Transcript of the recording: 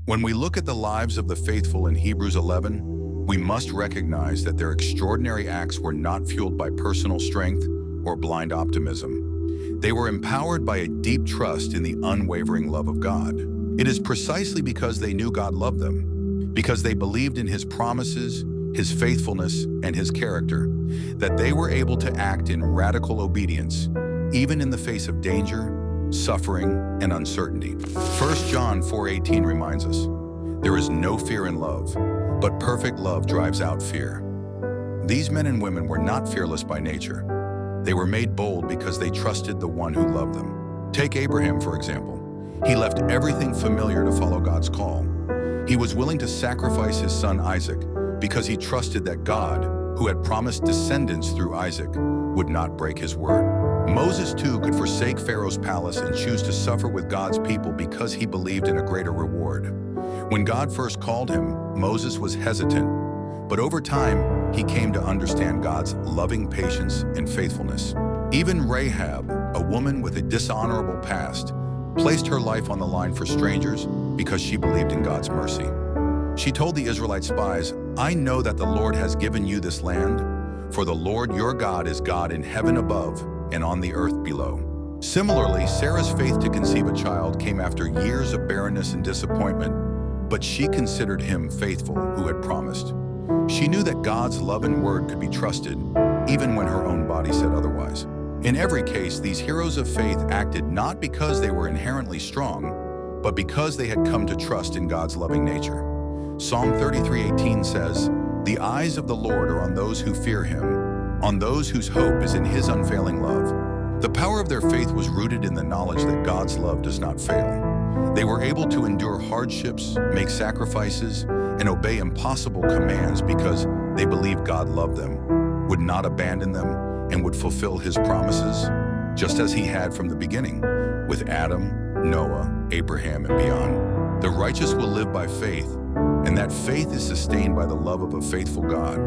When we look at the lives of the faithful in Hebrews 11, we must recognize that their extraordinary acts were not fueled by personal strength or blind optimism. They were empowered by a deep trust in the unwavering love of God. It is precisely because they knew God loved them, because they believed in His promises, His faithfulness, and His character, that they were able to act in radical obedience, even in the face of danger, suffering, and uncertainty. 1 John 4:18 reminds us, "There is no fear in love, but perfect love drives out fear." These men and women were not fearless by nature. They were made bold because they trusted the one who loved them. Take Abraham, for example. He left everything familiar to follow God's call. He was willing to sacrifice his son Isaac because he trusted that God, who had promised descendants through Isaac, would not break his word. Moses, too, could forsake Pharaoh's palace and choose to suffer with God's people because he believed in a greater reward. When God first called him, Moses was hesitant, but over time, he came to understand God's loving patience and faithfulness. Even Rahab, a woman with a dishonorable past, placed her life on the line for strangers because she believed in God's mercy. She told the Israelite spies, "I know that the Lord has given you this land, for the Lord your God is God in heaven above and on the earth below." Similarly, Sarah's faith to conceive a child came after years of barrenness and disappointment, but she considered him faithful who had promised. She knew that God's love and word could be trusted, even when her own body said otherwise. In every case, these heroes of faith acted not because they were inherently strong, but because they had come to trust in God's loving nature. Psalm 33:18 says, "The eyes of the Lord are on those who fear Him, on those whose hope is in His unfailing love." The power of their faith was rooted in the knowledge that God's love does not fail. They were able to endure hardships, make sacrifices, and obey impossible commands because they believed God loved them, would not abandon them, and would fulfill His promises, just as He had from the beginning, with Adam, Noah, Abraham, and beyond. The righteous will live by faith, and that faith is sustained by the love of a faithful God.